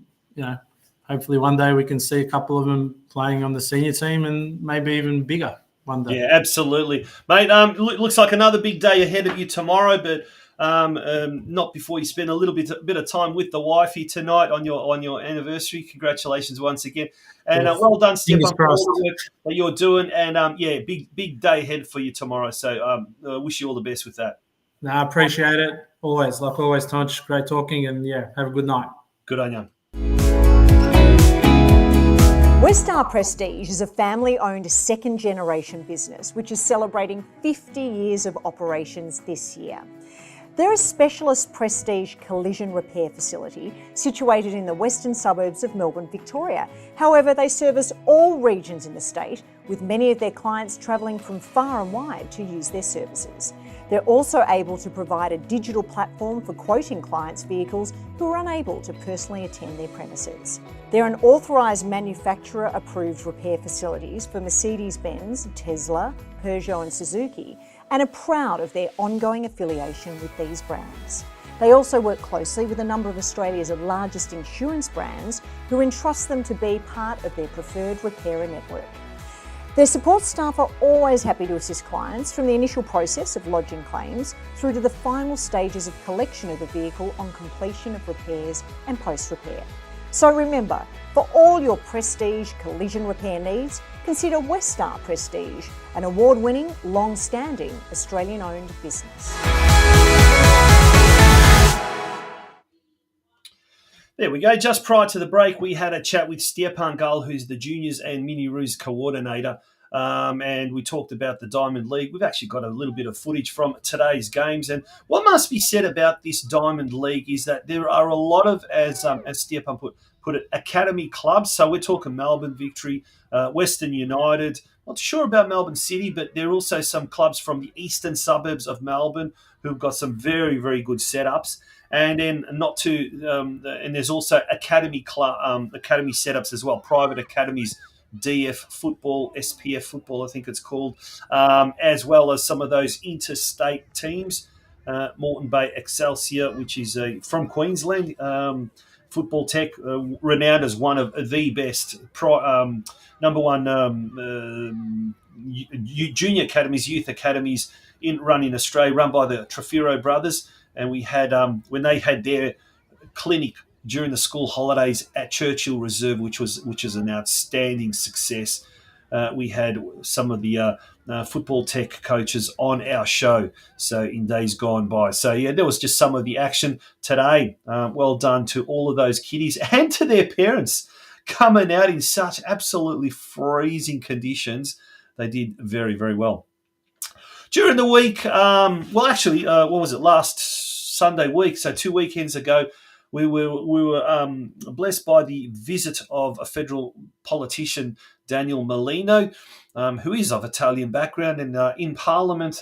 hopefully one day we can see a couple of them playing on the senior team, and maybe even bigger one day. Yeah, absolutely. Mate, looks like another big day ahead of you tomorrow, but not before you spend a bit of time with the wifey tonight on your anniversary. Congratulations once again. And well done, Stepan, for all the work that you're doing. And, big day ahead for you tomorrow. So wish you all the best with that. No, I appreciate it. Always, Tonch. Great talking, and have a good night. Good on you. Westar Prestige is a family-owned second-generation business which is celebrating 50 years of operations this year. They're a specialist prestige collision repair facility situated in the western suburbs of Melbourne, Victoria. However, they service all regions in the state, with many of their clients travelling from far and wide to use their services. They're also able to provide a digital platform for quoting clients' vehicles who are unable to personally attend their premises. They're an authorised manufacturer-approved repair facilities for Mercedes-Benz, Tesla, Peugeot and Suzuki, and are proud of their ongoing affiliation with these brands. They also work closely with a number of Australia's largest insurance brands who entrust them to be part of their preferred repairer network. Their support staff are always happy to assist clients from the initial process of lodging claims through to the final stages of collection of the vehicle on completion of repairs and post-repair. So remember, for all your prestige collision repair needs, consider Westar Prestige, an award-winning, long-standing Australian-owned business. There we go. Just prior to the break, we had a chat with STJEPAN GAL, who's the Juniors and MiniRoos coordinator. and we talked about the Diamond League. We've actually got a little bit of footage from today's games. And what must be said about this Diamond League is that there are a lot of, as Stepan put it, academy clubs. So we're talking Melbourne Victory, Western United. Not sure about Melbourne City, but there are also some clubs from the eastern suburbs of Melbourne who've got some very, very good setups. And then and there's also academy setups as well, private academies, DF football, SPF football, I think it's called, as well as some of those interstate teams. Moreton Bay Excelsior, which is from Queensland, Football Tech, renowned as one of the best number one junior academies, youth academies run in Australia, run by the Trafiro brothers. And we had, when they had their clinic during the school holidays at Churchill Reserve, which is an outstanding success. We had some of the football tech coaches on our show, so in days gone by. So yeah, there was just some of the action today. Well done to all of those kiddies and to their parents coming out in such absolutely freezing conditions. They did very, very well. During the week, what was it, last Sunday week, so 2 weekends ago, we were blessed by the visit of a federal politician, Daniel Molino, who is of Italian background. And in Parliament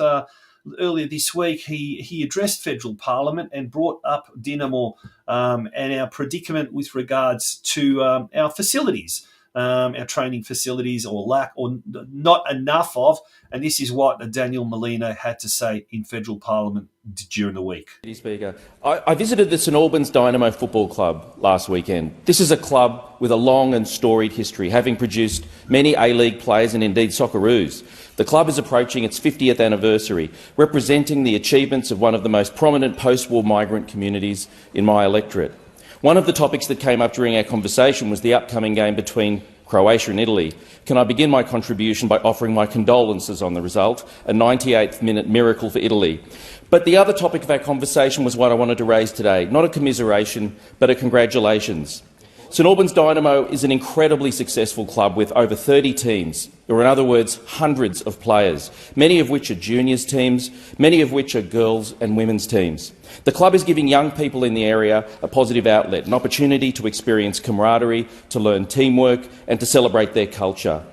earlier this week, he addressed federal Parliament and brought up Dinamo and our predicament with regards to our facilities. Our training facilities, or lack or not enough of. And this is what Daniel Molino had to say in federal Parliament during the week. Speaker, I visited the St Albans Dinamo Football Club last weekend. This is a club with a long and storied history, having produced many A-League players and indeed Socceroos. The club is approaching its 50th anniversary, representing the achievements of one of the most prominent post-war migrant communities in my electorate. One of the topics that came up during our conversation was the upcoming game between Croatia and Italy. Can I begin my contribution by offering my condolences on the result, a 98th minute miracle for Italy. But the other topic of our conversation was what I wanted to raise today, not a commiseration, but a congratulations. St Albans Dynamo is an incredibly successful club with over 30 teams, or in other words, hundreds of players, many of which are juniors teams, many of which are girls and women's teams. The club is giving young people in the area a positive outlet, an opportunity to experience camaraderie, to learn teamwork and to celebrate their culture.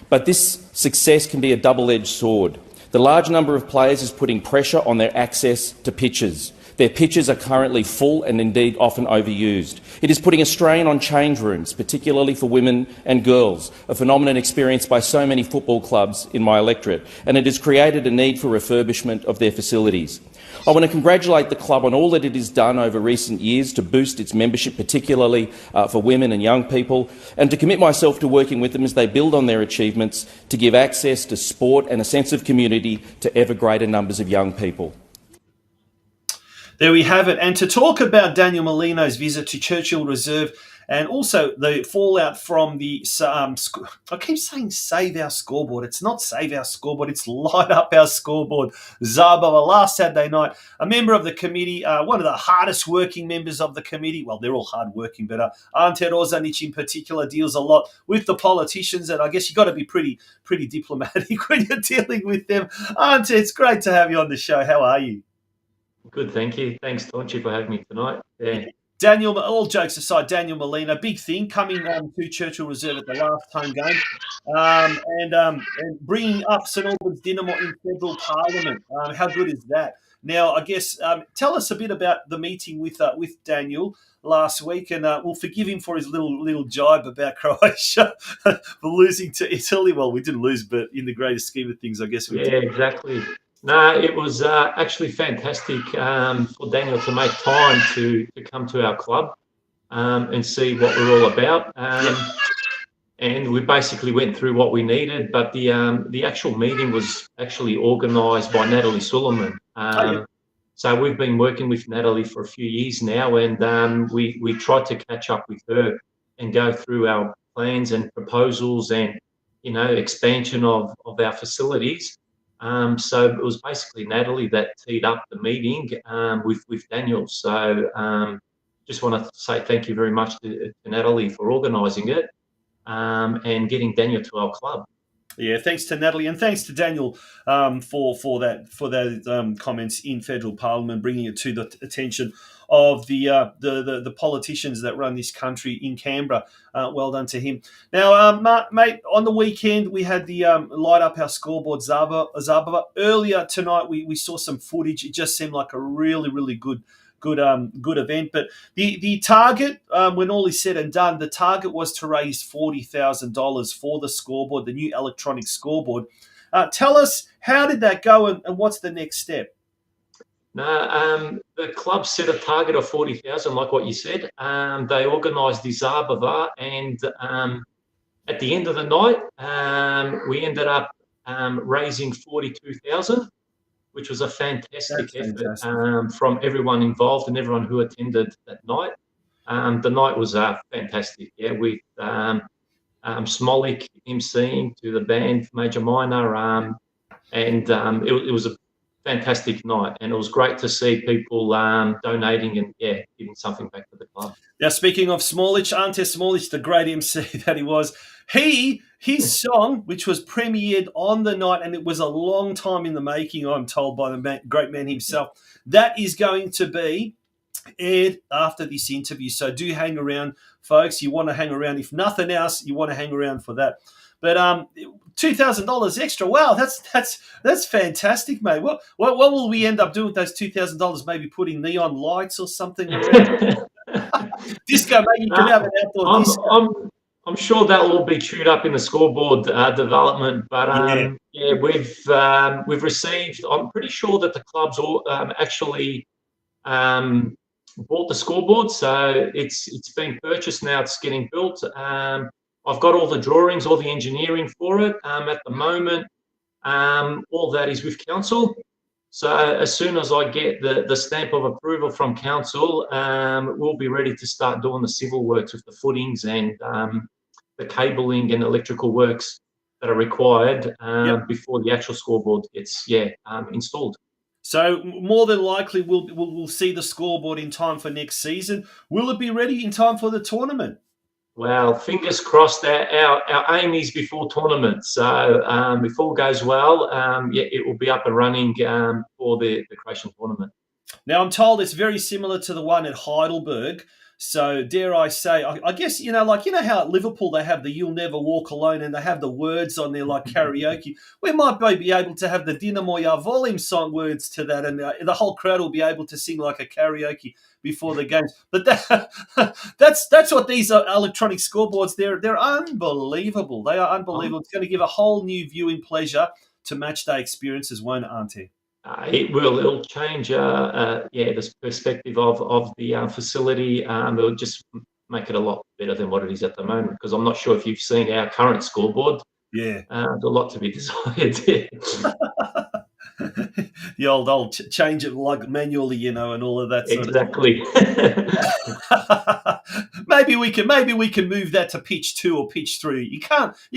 But this success can be a double-edged sword. The large number of players is putting pressure on their access to pitches. Their pitches are currently full and indeed often overused. It is putting a strain on change rooms, particularly for women and girls, a phenomenon experienced by so many football clubs in my electorate, and it has created a need for refurbishment of their facilities. I want to congratulate the club on all that it has done over recent years to boost its membership, particularly for women and young people, and to commit myself to working with them as they build on their achievements to give access to sport and a sense of community to ever greater numbers of young people. There we have it. And to talk about Daniel Molino's visit to Churchill Reserve and also the fallout from the, I keep saying save our scoreboard. It's not save our scoreboard, it's light up our scoreboard. Zabava last Saturday night, a member of the committee, one of the hardest working members of the committee. Well, they're all hard working, but Ante Rozanic in particular deals a lot with the politicians, and I guess you've got to be pretty diplomatic when you're dealing with them. Ante, it's great to have you on the show. How are you? Good, thank you. Thanks, Tonchi, for having me tonight. Yeah. Daniel, all jokes aside, Daniel Molino, big thing, coming to Churchill Reserve at the last home game and bringing up St Albans Dinamo in federal Parliament. How good is that? Now, I guess, tell us a bit about the meeting with Daniel last week, and we'll forgive him for his little jibe about Croatia for losing to Italy. Well, we didn't lose, but in the greater scheme of things, I guess we did. Yeah, exactly. No, it was actually fantastic for Daniel to make time to come to our club and see what we're all about. And we basically went through what we needed, but the actual meeting was actually organised by Natalie Suleiman. So we've been working with Natalie for a few years now, and we tried to catch up with her and go through our plans and proposals and, expansion of our facilities. So it was basically Natalie that teed up the meeting with Daniel. So just want to say thank you very much to Natalie for organising it and getting Daniel to our club. Yeah, thanks to Natalie and thanks to Daniel for those comments in federal parliament, bringing it to the attention of the politicians that run this country in Canberra. Well done to him. Now, mate, on the weekend we had the light up our scoreboard Zabava. Earlier tonight we saw some footage. It just seemed like a really good event. But the target, when all is said and done, the target was to raise $40,000 for the scoreboard, the new electronic scoreboard. Tell us, how did that go, and what's the next step? No, the club set a target of 40,000, like what you said. They organised the Zabava, and at the end of the night, we ended up raising 42,000. Which was a fantastic effort from everyone involved and everyone who attended that night. The night was fantastic, yeah, with Smolic emceeing to the band Major Minor, and it was a fantastic night, and it was great to see people donating and giving something back to the club. Now, speaking of Smolic, Ante Smolic, the great MC that he was, his song, which was premiered on the night, and it was a long time in the making, I'm told by the great man himself, that is going to be aired after this interview. So do hang around, folks. You want to hang around. If nothing else, you want to hang around for that. But $2,000 extra. Wow, that's fantastic, mate. What will we end up doing with those $2,000? Maybe putting neon lights or something around. Disco, mate. You can have an outdoor disco. I'm sure that will all be chewed up in the scoreboard development. But we've received. I'm pretty sure that the clubs all actually bought the scoreboard, so it's being purchased now. It's getting built. I've got all the drawings, all the engineering for it. At the moment, all that is with council. So as soon as I get the stamp of approval from council, we'll be ready to start doing the civil works with the footings and the cabling and electrical works that are required before the actual scoreboard gets installed. So more than likely, we'll see the scoreboard in time for next season. Will it be ready in time for the tournament? Well, fingers crossed. Our aim is before tournament. So if all goes well, it will be up and running for the Croatian tournament. Now, I'm told it's very similar to the one at Heidelberg. So dare I say, I guess, like how at Liverpool they have the "You'll Never Walk Alone" and they have the words on there like karaoke. We might be able to have the Dinamo Ja Volim song words to that, and the whole crowd will be able to sing like a karaoke before the games. But that's what these electronic scoreboards, they're unbelievable. They are unbelievable. It's going to give a whole new viewing pleasure to match day experiences, won't it, Ante? It will. It'll change, the perspective of the facility. It'll just make it a lot better than what it is at the moment. Because I'm not sure if you've seen our current scoreboard. Yeah, there's a lot to be desired. The old change it like manually, and all of that. Exactly. Maybe we can move that to pitch 2 or pitch 3. You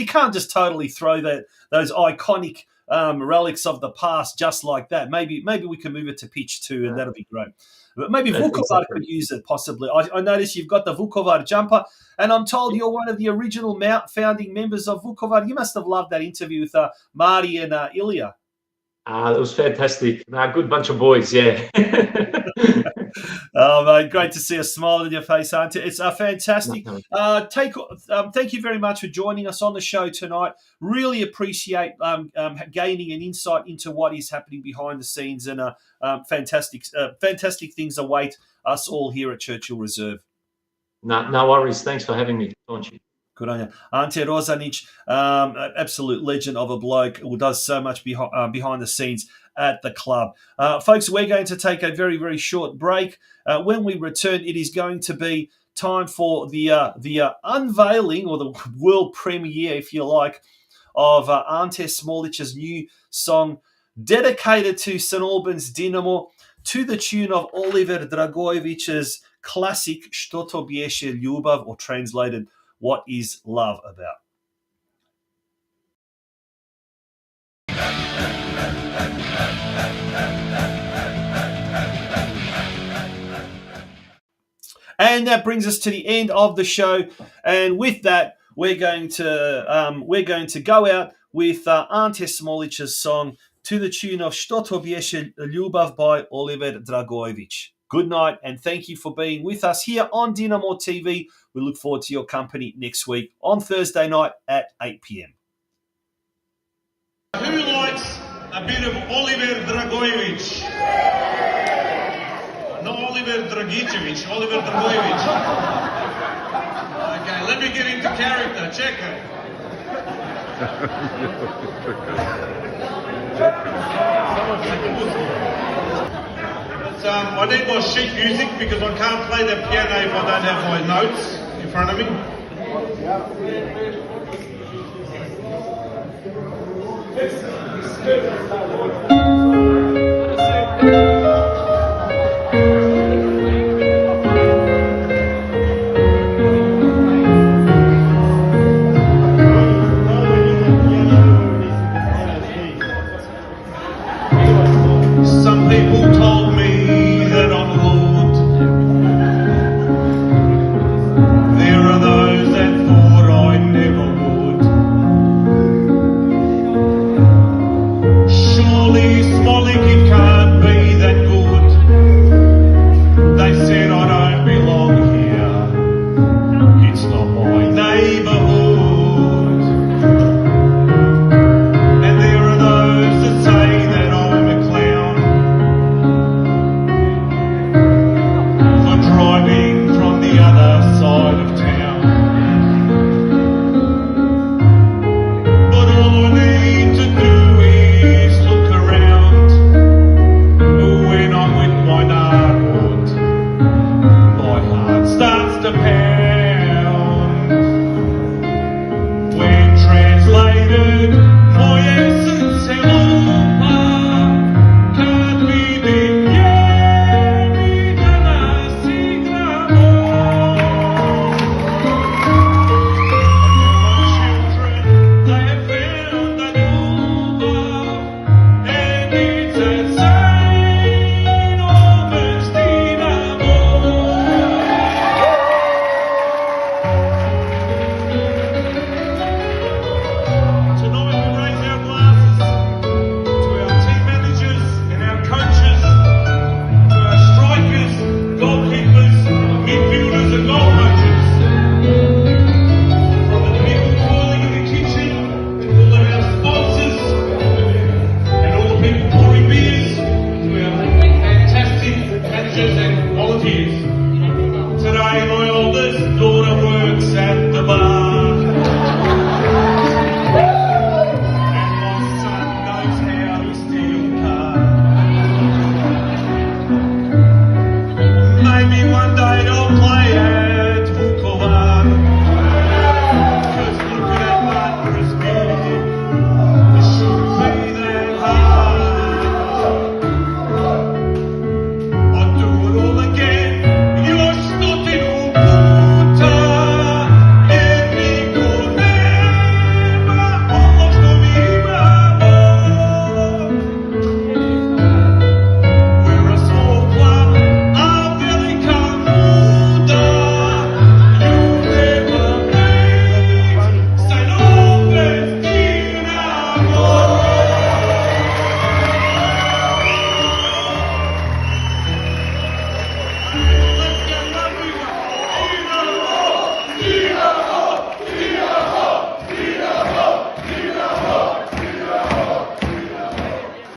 can't just totally throw those iconic relics of the past just like that. Maybe we can move it to pitch 2, and that'll be great. But maybe Vukovar could use it possibly. I noticed you've got the Vukovar jumper, and I'm told you're one of the original founding members of Vukovar. You must have loved that interview with Marty and ILIJA. It was fantastic. Good bunch of boys, yeah. Oh, mate, great to see a smile on your face, Ante. It's fantastic. Thank you very much for joining us on the show tonight. Really appreciate gaining an insight into what is happening behind the scenes, and fantastic things await us all here at Churchill Reserve. No worries. Thanks for having me, Tonchi. Good on you. Ante Rosanic, absolute legend of a bloke who does so much behind the scenes at the club. Folks, we're going to take a very, very short break. When we return, it is going to be time for the unveiling, or the world premiere, if you like, of Ante Smolic's new song dedicated to St Albans Dinamo, to the tune of Oliver Dragojevic's classic Što to bješe ljubav, or translated, What is Love About? And that brings us to the end of the show. And with that, we're going to go out with Ante Smolic's song to the tune of Što to bješe ljubav by Oliver Dragojevic. Good night, and thank you for being with us here on Dinamo TV. We look forward to your company next week on Thursday night at 8 p.m. Who likes a bit of Oliver Dragojevic? Not Oliver Dragicevic, Oliver Dragojevic. Okay, let me get into character. Check it. I need my sheet music because I can't play the piano if I don't have my notes in front of me. Some people told me that I'm Lord. There are those that thought I never would. Surely, Smolik, it can't be that good. They said I don't belong here. It's not my neighbourhood. And there are those that say that I'm a clown for driving from the other side of town. But all I need to do is look around. When I'm with my neighbourhood, my heart starts to pound.